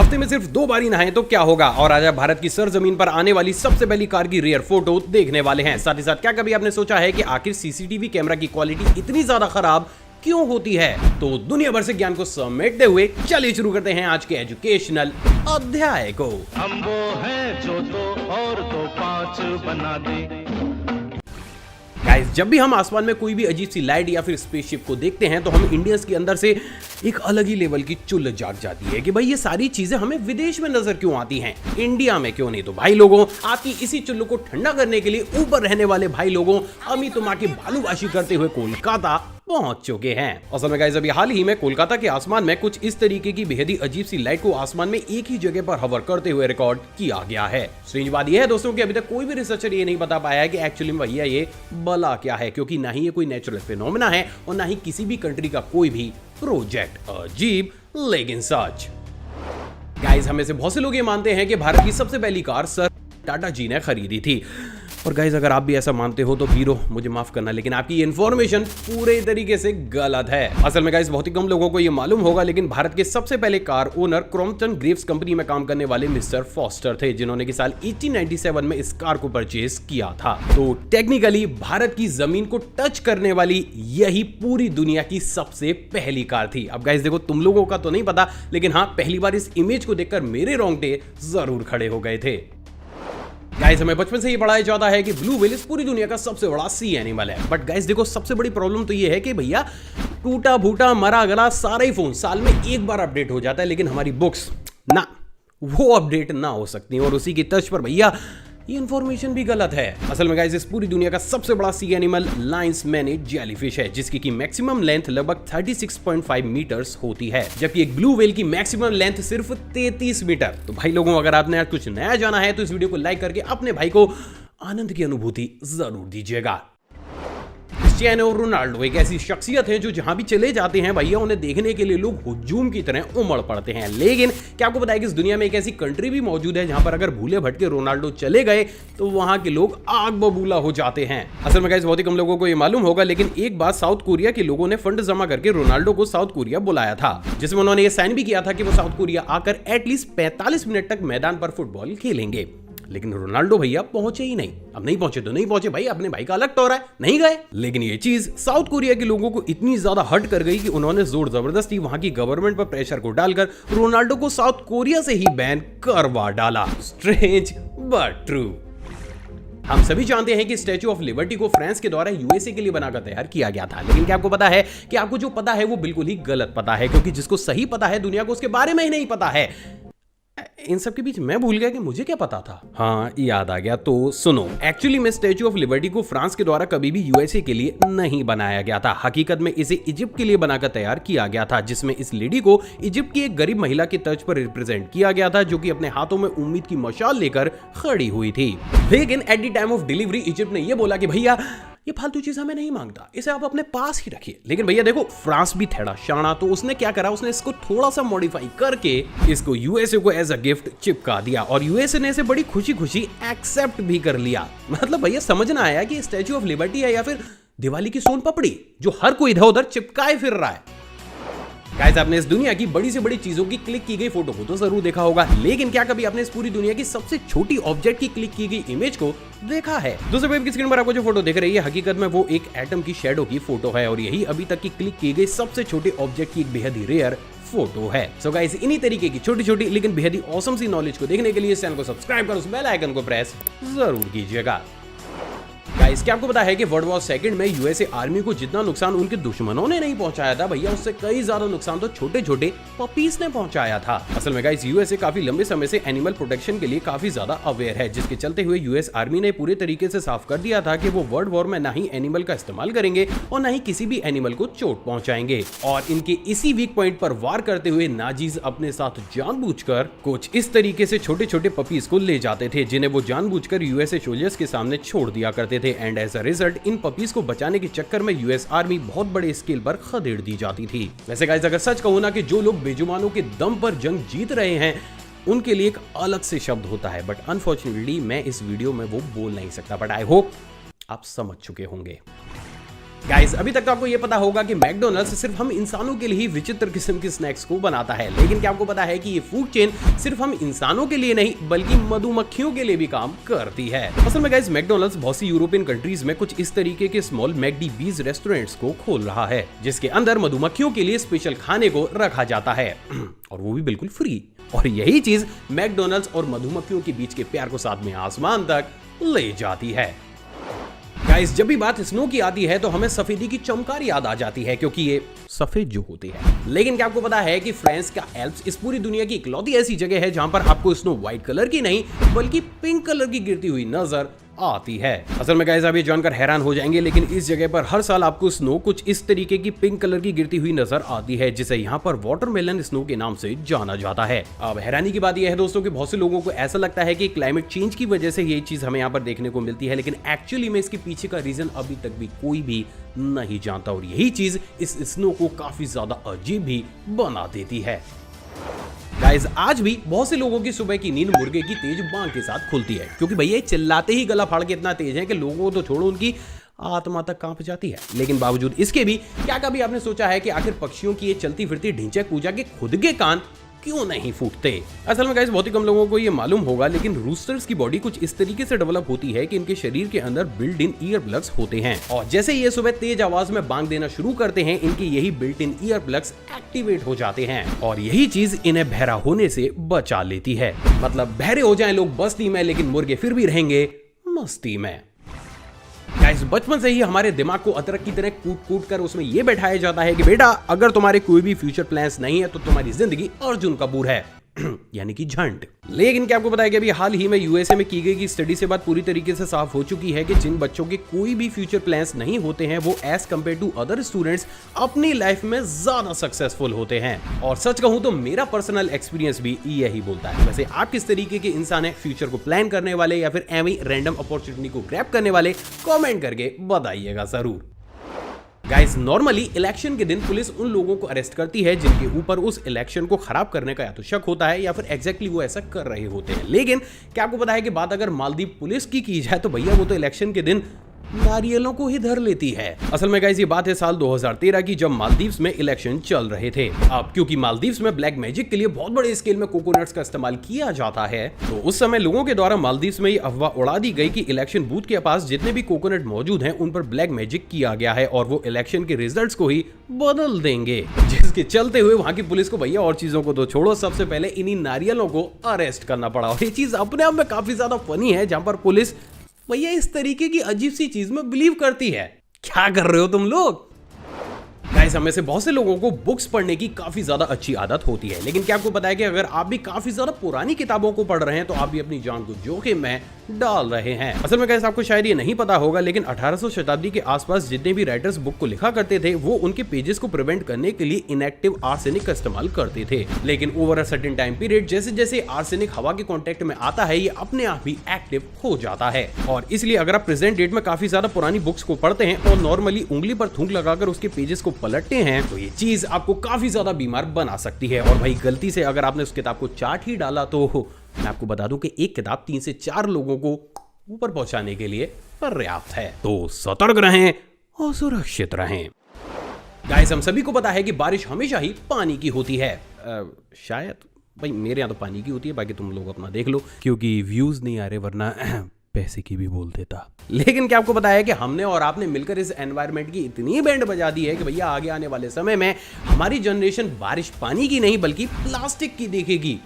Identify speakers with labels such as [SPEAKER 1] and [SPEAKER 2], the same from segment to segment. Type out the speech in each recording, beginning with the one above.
[SPEAKER 1] हफ्ते में सिर्फ 2 बार ही नहाएं तो क्या होगा। और आज भारत की सरजमीन पर आने वाली सबसे पहली कार की रेयर फोटो देखने वाले हैं। साथ ही साथ क्या कभी आपने सोचा है कि आखिर सीसीटीवी कैमरा की क्वालिटी इतनी ज्यादा खराब क्यों होती है। तो दुनिया भर से ज्ञान को समेटते हुए चलिए शुरू करते हैं आज के एजुकेशनल अध्याय को।
[SPEAKER 2] हम वो हैं जो 2 और 2 5 बना दे।
[SPEAKER 1] गाइस, जब भी हम आसमान में कोई भी अजीब सी लाइट या फिर स्पेसशिप को देखते हैं तो हम इंडियंस के अंदर से एक अलग ही लेवल की चुल जाग जाती है कि भाई ये सारी चीजें हमें विदेश में नजर क्यों आती हैं, इंडिया में क्यों नहीं। तो भाई लोगों, आपकी इसी चुल्लू को ठंडा करने के लिए ऊपर रहने वाले भाई लोगों अमी तुमा की बालूबाशी करते हुए कोलकाता पहुंच चुके हैं। असल में गाइस, अभी हाल ही में कोलकाता के आसमान में कुछ इस तरीके की बेहद ही अजीब सी लाइट को आसमान में एक ही जगह पर हवर करते हुए रिकॉर्ड किया गया है। स्ट्रेंज बात यह है दोस्तों कि अभी तक कोई भी रिसर्चर ये नहीं बता पाया है कि एक्चुअली में भैया ये बला क्या है, क्योंकि ना ही ये कोई नेचुरल फिनोमेना है और ना ही किसी भी कंट्री का कोई भी प्रोजेक्ट। अजीब लेकिन सच। गाइस, हमें से बहुत से लोग ये मानते हैं कि भारत की सबसे पहली कार सर टाटा जी ने खरीदी थी। और गाइस, अगर आप भी ऐसा मानते हो तो वीरो मुझे माफ करना, लेकिन आपकी ये इन्फॉर्मेशन पूरे तरीके से गलत है। असल में गाइस, बहुत ही कम लोगों को ये मालूम होगा, लेकिन भारत के सबसे पहले car owner Crompton Greaves company में काम करने वाले मिस्टर फॉस्टर थे, जिन्होंने कि साल 1897 में इस कार को परचेज किया था। तो टेक्निकली भारत की जमीन को टच करने वाली यही पूरी दुनिया की सबसे पहली कार थी। अब गाइस देखो, तुम लोगों का तो नहीं पता, लेकिन हाँ, पहली बार इस इमेज को देखकर मेरे रोंगटे जरूर खड़े हो गए थे। गाइस, हमें बचपन से ये पढ़ाया जाता है कि ब्लू व्हेल इस पूरी दुनिया का सबसे बड़ा सी एनिमल है। बट गाइस देखो, सबसे बड़ी प्रॉब्लम तो ये है कि भैया टूटा फूटा मरा गला सारा ही फोन साल में एक बार अपडेट हो जाता है, लेकिन हमारी बुक्स ना, वो अपडेट ना हो सकती। और उसी की तर्ज पर भैया ये इन्फॉर्मेशन भी गलत है। असल में गाइस, इस पूरी दुनिया का सबसे बड़ा सी एनिमल लायंस मैनेज जेलीफिश है, जिसकी की मैक्सिमम लेंथ लगभग 36.5 मीटर्स होती है, जबकि एक ब्लू व्हेल की मैक्सिमम लेंथ सिर्फ 33 मीटर। तो भाई लोगों, अगर आपने आज कुछ नया जाना है तो इस वीडियो को लाइक करके अपने भाई को आनंद की अनुभूति जरूर दीजिएगा। क्रिस्टियानो रोनाल्डो एक ऐसी शख्सियत है जो जहां भी चले जाते हैं भैया उन्हें देखने के लिए लोग हुजूम की तरह उमड़ पड़ते हैं। लेकिन क्या आपको पता है कि इस दुनिया में एक ऐसी कंट्री भी मौजूद है जहां पर अगर भूले भटके रोनाल्डो चले गए तो वहां के लोग आग बबूला हो जाते हैं। असल में गाइस, बहुत ही कम लोगों को ये मालूम होगा, लेकिन एक बार साउथ कोरिया के लोगों ने फंड जमा करके रोनाल्डो को साउथ कोरिया बुलाया था, जिसमें उन्होंने ये साइन भी किया था कि वो साउथ कोरिया आकर एटलीस्ट 45 मिनट तक मैदान पर फुटबॉल खेलेंगे। लेकिन रोनाल्डो भैया पहुंचे ही नहीं। अब नहीं पहुंचे तो नहीं पहुंचे भाई, अपने भाई का अलग टोरा है, नहीं गए। लेकिन ये चीज साउथ कोरिया के लोगों को इतनी ज्यादा हर्ट कर गई कि उन्होंने जोर जबरदस्ती वहां की गवर्नमेंट पर प्रेशर को डालकर रोनाल्डो को साउथ कोरिया से ही बैन करवा डाला। Strange but true. हम सभी जानते हैं कि स्टैच्यू ऑफ लिबर्टी को फ्रांस के द्वारा यूएसए के लिए बनाकर तैयार किया गया था, लेकिन क्या आपको पता है कि आपको जो पता है वो बिल्कुल ही गलत पता है, क्योंकि जिसको सही पता है दुनिया को उसके बारे में ही नहीं पता है। इन सब के बीच मैं भूल गया कि मुझे क्या पता था। हाँ, याद आ गया, तो सुनो। एक्चुअली में स्टैच्यू ऑफ लिबर्टी को फ्रांस के द्वारा कभी भी यूएसए के लिए नहीं बनाया गया था। हकीकत में इसे इजिप्ट के लिए बनाकर तैयार किया गया था, जिसमें इस लेडी को इजिप्ट की एक गरीब महिला की तर्ज पर रिप्रेजेंट किया गया था, जो कि अपने हाथों में उम्मीद की मशाल लेकर खड़ी हुई थी। लेकिन at the time of delivery Egypt ने यह बोला कि भैया ये फालतू चीज हमें नहीं मांगता, इसे आप अपने पास ही रखिए। लेकिन भैया देखो, फ्रांस भी थेड़ा शाना, तो उसने क्या करा, उसने इसको थोड़ा सा मॉडिफाई करके इसको यूएसए को एज अ गिफ्ट चिपका दिया, और यूएसए ने इसे बड़ी खुशी खुशी एक्सेप्ट भी कर लिया। मतलब भैया समझ ना आया कि स्टैच्यू ऑफ लिबर्टी है या फिर दिवाली की सोन पपड़ी जो हर कोई इधर उधर चिपकाए फिर रहा है। गाइस, आपने इस दुनिया की बड़ी से बड़ी चीजों की क्लिक की गई फोटो को तो जरूर देखा होगा, लेकिन क्या कभी आपने इस पूरी दुनिया की सबसे छोटी ऑब्जेक्ट की क्लिक की गई इमेज को देखा है? दूसरे वेब की स्क्रीन पर आपको जो फोटो दिख रही है, हकीकत में वो एक एटम की शैडो की फोटो है, और यही अभी तक की क्लिक की गई सबसे छोटे ऑब्जेक्ट की एक बेहद ही रेयर फोटो है। सो गाइस, इन्हीं तरीके की छोटी छोटी लेकिन बेहद ही ऑसम सी नॉलेज को देखने के लिए इस चैनल को सब्सक्राइब कर उस बेल आइकन को प्रेस जरूर कीजिएगा। गाइस, क्या आपको पता है कि वर्ल्ड वॉर सेकंड में यूएसए आर्मी को जितना नुकसान उनके दुश्मनों ने नहीं पहुंचाया था भैया, उससे कई ज्यादा नुकसान तो छोटे छोटे पपीज ने पहुंचाया था। असल में गाइस, यूएसए काफी लंबे समय से एनिमल प्रोटेक्शन के लिए काफी ज्यादा अवेयर है, जिसके चलते हुए यूएस आर्मी ने पूरे तरीके से साफ कर दिया था कि वो वर्ल्ड वॉर में ना ही एनिमल का इस्तेमाल करेंगे और ना ही किसी भी एनिमल को चोट पहुंचाएंगे। और इनके इसी वीक पॉइंट पर वार करते हुए नाजीज अपने साथ जानबूझकर कुछ इस तरीके से छोटे छोटे पपीज को ले जाते थे, जिन्हें वो जानबूझकर यूएसए सोल्जर्स के सामने छोड़ दिया करते थे। एंड एज अ रिजल्ट इन पपीज को बचाने के चक्कर में यूएस आर्मी बहुत बड़े स्केल पर खदेड़ दी जाती थी। वैसे गाइस, अगर सच कहूं ना कि जो लोग बेजुबानों के दम पर जंग जीत रहे हैं उनके लिए एक अलग से शब्द होता है, बट अनफॉर्चुनेटली मैं इस वीडियो में वो बोल नहीं सकता, बट आई होप आप समझ चुके होंगे। गाइस अभी तक तो आपको ये पता होगा कि मैकडॉनल्ड्स सिर्फ हम इंसानों के लिए ही विचित्र किस्म के स्नैक्स को बनाता है, लेकिन क्या आपको पता है कि ये फूड चेन सिर्फ हम इंसानों के लिए नहीं बल्कि मधुमक्खियों के लिए भी काम करती है। असल में गाइस मैकडॉनल्ड्स बहुत सी यूरोपियन कंट्रीज में कुछ इस तरीके के स्मॉल मैकडी बीज रेस्टोरेंट्स को खोल रहा है, जिसके अंदर मधुमक्खियों के लिए स्पेशल खाने को रखा जाता है और वो भी बिल्कुल फ्री। और यही चीज मैकडॉनल्ड्स और मधुमक्खियों के बीच के प्यार को साथ में आसमान तक ले जाती है। गाइस जब भी बात स्नो की आती है तो हमें सफेदी की चमकार याद आ जाती है, क्योंकि ये सफेद जो होते हैं। लेकिन क्या आपको पता है कि फ्रांस का एल्प्स इस पूरी दुनिया की इकलौती ऐसी जगह है जहां पर आपको स्नो व्हाइट कलर की नहीं बल्कि पिंक कलर की गिरती हुई नजर आती है। असल में गाइस आप ये जानकर हैरान हो जाएंगे, लेकिन इस जगह पर हर साल आपको स्नो कुछ इस तरीके की पिंक कलर की गिरती हुई नजर आती है, जिसे यहाँ पर वाटरमेलन स्नो के नाम से जाना जाता है। अब हैरानी की बात यह है दोस्तों कि बहुत से लोगों को ऐसा लगता है कि क्लाइमेट चेंज की वजह से ये चीज हमें यहाँ पर देखने को मिलती है, लेकिन एक्चुअली में इसके पीछे का रीजन अभी तक भी कोई भी नहीं जानता और यही चीज इस स्नो को काफी ज्यादा अजीब भी बना देती है। गाइस आज भी बहुत से लोगों की सुबह की नींद मुर्गे की तेज बांग के साथ खुलती है, क्योंकि भैया चिल्लाते ही गला फाड़ के इतना तेज है कि लोगों को तो छोड़ो उनकी आत्मा तक कांप जाती है। लेकिन बावजूद इसके भी क्या कभी आपने सोचा है कि आखिर पक्षियों की ये चलती फिरती ढिंचैक पूजा के खुद के कान क्यों नहीं फूटते? असल में गाइस बहुत ही कम लोगों को ये मालूम होगा, लेकिन रूस्टर्स की बॉडी कुछ इस तरीके से डेवलप होती है कि इनके शरीर के अंदर बिल्ट इन ईयर प्लग्स होते हैं और जैसे ये सुबह तेज आवाज में बांग देना शुरू करते हैं, इनके यही built in ear plugs activate हो जाते हैं और यही चीज इन्हें बहरा होने से बचा लेती है। मतलब बहरे हो जाएं लोग बस्ती में, लेकिन मुर्गे फिर भी रहेंगे मस्ती में। गाइस बचपन से ही हमारे दिमाग को अदरक की तरह कूट कूट कर उसमें यह बैठाया जाता है कि बेटा अगर तुम्हारे कोई भी फ्यूचर प्लान्स नहीं है तो तुम्हारी जिंदगी अर्जुन कपूर है यानी कि झंड। लेकिन क्या आपको पता है कि अभी हाल ही में यूएसए में की गई स्टडी से बात पूरी तरीके से साफ हो चुकी है कि जिन बच्चों के कोई भी फ्यूचर प्लान्स नहीं होते हैं वो as compare to other students अपनी लाइफ में ज्यादा सक्सेसफुल होते हैं। और सच कहूं तो मेरा पर्सनल एक्सपीरियंस भी यही बोलता है। वैसे आप किस तरीके के इंसान है, फ्यूचर को प्लान करने वाले या फिर एवं रैंडम अपॉर्चुनिटी को ग्रैब करने वाले? कमेंट करके बताइएगा जरूर। गाइस नॉर्मली इलेक्शन के दिन पुलिस उन लोगों को अरेस्ट करती है जिनके ऊपर उस इलेक्शन को खराब करने का या तो शक होता है या फिर एग्जैक्टली वो ऐसा कर रहे होते हैं। लेकिन क्या आपको पता है कि बात अगर मालदीव पुलिस की जाए तो भैया वो तो इलेक्शन के दिन नारियलों को ही धर लेती है। असल में गाइस ये बात है साल 2013 की, जब मालदीव्स में इलेक्शन चल रहे थे। अब क्योंकि मालदीव्स में ब्लैक मैजिक के लिए बहुत बड़े स्केल में कोकोनट्स का इस्तेमाल किया जाता है, तो उस समय लोगों के द्वारा मालदीव्स में ये अफवाह उड़ा दी गई कि इलेक्शन बूथ के पास जितने भी कोकोनट मौजूद हैं उन पर ब्लैक मैजिक किया गया है और वो इलेक्शन के रिजल्ट्स को ही बदल देंगे। जिसके चलते हुए वहां की पुलिस को भैया और चीजों को तो छोड़ो, सबसे पहले इन्हीं नारियलों को अरेस्ट करना पड़ा। और ये चीज अपने आप में काफी ज्यादा फनी है, जहां पर पुलिस भैया इस तरीके की अजीब सी चीज में बिलीव करती है। क्या कर रहे हो तुम लोग? गाइस हम में से बहुत से लोगों को बुक्स पढ़ने की काफी ज्यादा अच्छी आदत होती है, लेकिन क्या आपको पता है कि अगर आप भी काफी ज्यादा पुरानी किताबों को पढ़ रहे हैं तो आप भी अपनी जान को जोखिम में डाल रहे हैं। असल में गाइस आपको शायद ये नहीं पता होगा, लेकिन 1800 शताब्दी के आसपास जितने भी राइटर्स बुक को लिखा करते थे वो उनके पेजेस को प्रिवेंट करने के लिए इनएक्टिव आर्सेनिक का इस्तेमाल करते थे। लेकिन over a certain time period जैसे जैसे आर्सेनिक हवा के कांटेक्ट में आता है ये अपने आप ही एक्टिव हो जाता है और इसलिए अगर आप प्रेजेंट डेट में काफी ज्यादा पुरानी बुक्स को पढ़ते हैं और नॉर्मली उंगली पर थूक लगाकर उसके पेजेस को पलटते हैं तो ये चीज आपको काफी ज्यादा बीमार बना सकती है। और भाई गलती से अगर आपने उस किताब को चाट ही डाला तो मैं आपको बता दूं कि एक किताब 3 से 4 लोगों को ऊपर पहुंचाने के लिए पर्याप्त है। तो सतर्क रहें और सुरक्षित रहें। गाइस हम सभी को पता है कि बारिश हमेशा ही पानी की होती है। शायद भाई मेरे यहाँ तो पानी की होती है, बाकी तुम लोग अपना देख लो, क्योंकि व्यूज नहीं आ रहे वरना पैसे की भी बोल देता। लेकिन क्या आपको पता है कि हमने और आपने मिलकर इस एनवायरनमेंट की इतनी बैंड बजा दी है कि भैया आगे आने वाले समय में हमारी जनरेशन बारिश पानी की नहीं बल्कि प्लास्टिक की देखेगी।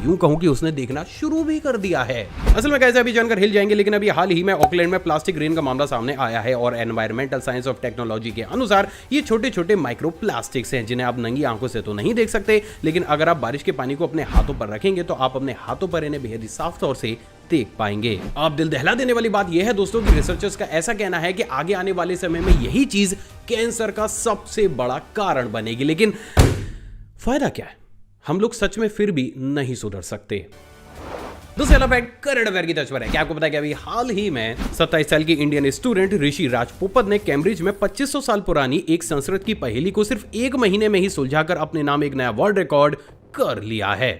[SPEAKER 1] यूं कहूं कि उसने देखना शुरू भी कर दिया है। असल में कैसे अभी जानकर हिल जाएंगे, लेकिन अभी हाल ही में ऑकलैंड में प्लास्टिक रेन का मामला सामने आया है और एनवायरमेंटल साइंस ऑफ टेक्नोलॉजी के अनुसार ये छोटे छोटे माइक्रो प्लास्टिक्स हैं जिन्हें आप नंगी आंखों से तो नहीं देख सकते, लेकिन अगर आप बारिश के पानी को अपने हाथों पर रखेंगे तो आप अपने हाथों पर इन्हें बेहद ही साफ तौर से देख पाएंगे। आप दिल दहला देने वाली बात यह है दोस्तों कि रिसर्चर्स का ऐसा कहना है कि आगे आने वाले समय में यही चीज कैंसर का सबसे बड़ा कारण बनेगी। लेकिन फायदा क्या है? हम लोग सच में फिर भी नहीं सुधर सकते। दूसरा फैक्ट करंट अफेयर की तर्ज पर है। क्या आपको पता है कि अभी हाल ही में 27 साल की इंडियन स्टूडेंट ऋषि राजपोपट ने कैम्ब्रिज में 2500 साल पुरानी एक संस्कृत की पहेली को सिर्फ 1 महीने में ही सुलझाकर अपने नाम एक नया वर्ल्ड रिकॉर्ड कर लिया है।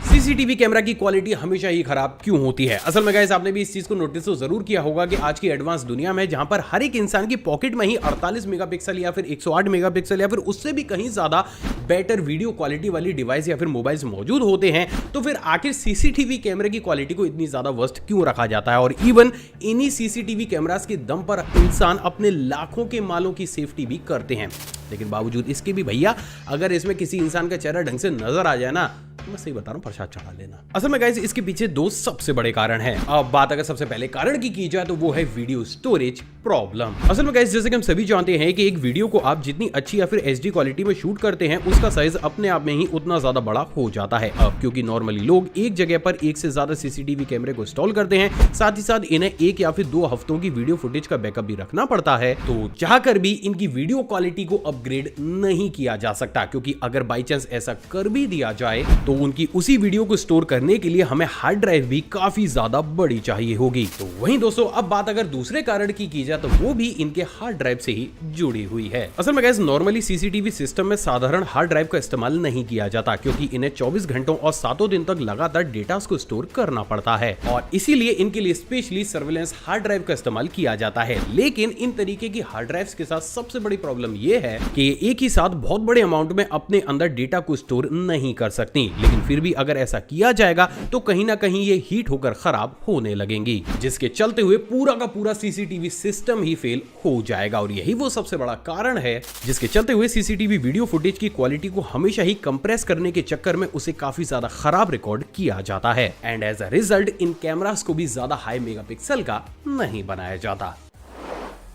[SPEAKER 1] सीसीटीवी कैमरा की क्वालिटी हमेशा ही खराब क्यों होती है? असल में गाइस आपने भी इस चीज को नोटिस तो जरूर किया होगा कि आज की एडवांस दुनिया में जहां पर हर एक इंसान की पॉकेट में ही 48 मेगापिक्सल या फिर 108 मेगापिक्सल या फिर उससे भी कहीं ज्यादा बेटर वीडियो क्वालिटी वाली डिवाइस या फिर मोबाइल्स मौजूद होते हैं, तो फिर आखिर सीसीटीवी कैमरे की क्वालिटी को इतनी ज्यादा वर्स्ट क्यों रखा जाता है? और इवन इन्हीं सीसीटीवी कैमरास के दम पर इंसान अपने लाखों के मालों की सेफ्टी भी करते हैं, लेकिन बावजूद इसके भी भैया अगर इसमें किसी इंसान का चेहरा ढंग से नजर आ जाए ना, मैं सही बता रहा हूं, प्रसाद चढ़ा लेना। असल में गाइस इसके पीछे दो सबसे बड़े कारण हैं। अब बात अगर सबसे पहले कारण की जाए तो वो है वीडियो स्टोरेज प्रॉब्लम। असल में गाइस जैसे कि हम सभी जानते हैं कि एक वीडियो को आप जितनी अच्छी या फिर एचडी क्वालिटी में शूट करते हैं उसका साइज अपने आप में ही उतना ज्यादा बड़ा हो जाता है। अब क्योंकि नॉर्मली लोग एक जगह पर एक से ज्यादा सीसीटीवी कैमरे को इंस्टॉल करते हैं, साथ ही साथ इन्हें 1 या फिर 2 हफ्तों की वीडियो फुटेज का बैकअप भी रखना पड़ता है, तो चाहकर भी इनकी वीडियो क्वालिटी को अपग्रेड नहीं किया जा सकता, क्योंकि अगर बाई चांस ऐसा कर भी दिया जाए तो उनकी उसी वीडियो को स्टोर करने के लिए हमें हार्ड ड्राइव भी काफी ज्यादा बड़ी चाहिए होगी। तो वहीं दोस्तों अब बात अगर दूसरे कारण की जाए तो वो भी इनके हार्ड ड्राइव से ही जुड़ी हुई है। असल में गाइस नॉर्मली सीसीटीवी सिस्टम में साधारण हार्ड ड्राइव का इस्तेमाल नहीं किया जाता, क्योंकि इन्हें 24 घंटों और 7 दिन तक लगातार डेटा को स्टोर करना पड़ता है और इसीलिए इनके लिए स्पेशली सर्विलेंस हार्ड ड्राइव का इस्तेमाल किया जाता है। लेकिन इन तरीके की हार्ड ड्राइव्स के साथ सबसे बड़ी प्रॉब्लम यह है कि एक ही साथ बहुत बड़े अमाउंट में अपने अंदर डेटा को स्टोर नहीं कर सकती, लेकिन फिर भी अगर ऐसा किया जाएगा तो कहीं ना कहीं ये हीट होकर खराब होने लगेंगी, जिसके चलते हुए पूरा का पूरा सीसीटीवी सिस्टम ही फेल हो जाएगा। और यही वो सबसे बड़ा कारण है जिसके चलते हुए सीसीटीवी वीडियो फुटेज की क्वालिटी को हमेशा ही कंप्रेस करने के चक्कर में उसे काफी ज्यादा खराब रिकॉर्ड किया जाता है एंड एज अ रिजल्ट इन कैमरास को भी ज्यादा हाई मेगापिक्सल का नहीं बनाया जाता।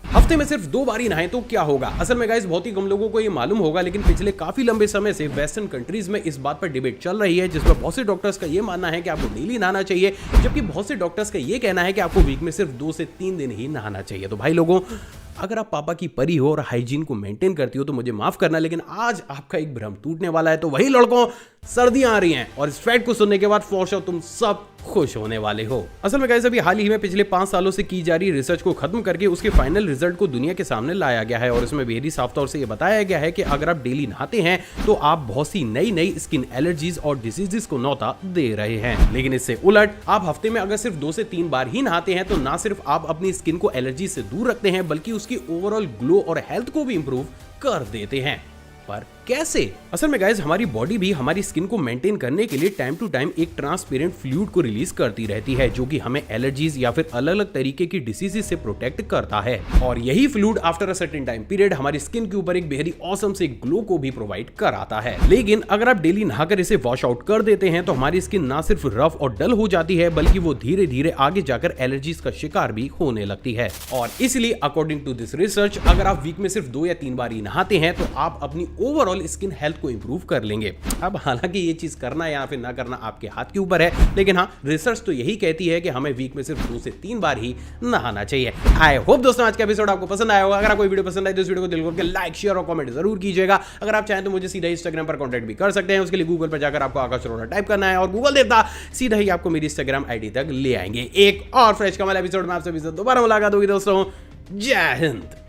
[SPEAKER 1] हफ्ते में सिर्फ 2 बार ही नहाएं तो क्या होगा? असल में गाइस बहुत ही कम लोगों को ये मालूम होगा, लेकिन पिछले काफी लंबे समय से वेस्टर्न कंट्रीज में इस बात पर डिबेट चल रही है, जिसमें बहुत से डॉक्टर्स का ये मानना है कि आपको डेली नहाना चाहिए, जबकि बहुत से डॉक्टर्स का ये कहना है कि आपको वीक में सिर्फ 2 से 3 दिन ही नहाना चाहिए। तो भाई लोगों, अगर आप पापा की परी हो और हाइजीन को मेंटेन करती हो तो मुझे माफ करना, लेकिन आज आपका एक भ्रम टूटने वाला है। तो वही लड़कों, सर्दियां आ रही हैं और इस फैक्ट को सुनने के बाद फॉर श्योर तुम सब खुश होने वाले हो। असल में गाइस अभी हाल ही में पिछले 5 सालों से की जा रही रिसर्च को खत्म करके उसके फाइनल रिजल्ट को दुनिया के सामने लाया गया है और इसमें बेहद साफ तौर से ये बताया गया है कि अगर आप डेली नहाते हैं तो आप बहुत सी नई स्किन एलर्जीज और डिसीजेस को न्योता दे रहे हैं। लेकिन इससे उलट आप हफ्ते में अगर सिर्फ 2 से 3 बार ही नहाते हैं तो ना सिर्फ आप अपनी स्किन को एलर्जी से दूर रखते हैं, बल्कि उसकी ओवरऑल ग्लो और हेल्थ को भी इंप्रूव कर देते हैं। पर कैसे? असल में गाइस हमारी बॉडी भी हमारी स्किन को मेंटेन करने के लिए टाइम टू टाइम एक ट्रांसपेरेंट फ्लूइड को रिलीज करती रहती है, जो कि हमें एलर्जीज या फिर अलग अलग तरीके की डिसीजेस से प्रोटेक्ट करता है। और यही fluid after a certain time period हमारी स्किन के ऊपर एक बेहद ऑसम से ग्लो को भी प्रोवाइड कराता है। लेकिन अगर आप डेली नहाकर इसे वॉश आउट कर देते हैं तो हमारी स्किन ना सिर्फ रफ और डल हो जाती है, बल्कि वो धीरे धीरे आगे जाकर एलर्जीज का शिकार भी होने लगती है। और इसलिए अकॉर्डिंग टू दिस रिसर्च, अगर आप वीक में सिर्फ 2 या 3 बार ही नहाते हैं तो आप अपनी ओवरऑल स्किन हेल्थ को इंप्रूव कर लेंगे। अब हालांकि ये चीज करना या फिर ना करना आपके हाथ के ऊपर है, लेकिन हाँ, रिसर्च तो यही कहती है कि हमें वीक में सिर्फ 2 से 3 बार ही नहाना चाहिए। आई होप दोस्तों आज का एपिसोड आपको पसंद आया होगा। अगर आपको वीडियो पसंद आए तो इस वीडियो को दिल खोल के लाइक, शेयर और कमेंट जरूर कीजिएगा। अगर आप चाहें तो मुझे सीधा इंस्टाग्राम पर कॉन्टैक्ट भी कर सकते हैं। उसके लिए गूगल पर जाकर आपको आकाश अरोड़ा टाइप करना है और गूगल देवता सीधा ही आपको मेरी इंस्टाग्राम आईडी तक ले आएंगे। एक और फ्रेश कमाल एपिसोड में आप सभी से दोबारा मुलाकात होगी दोस्तों। जय हिंद।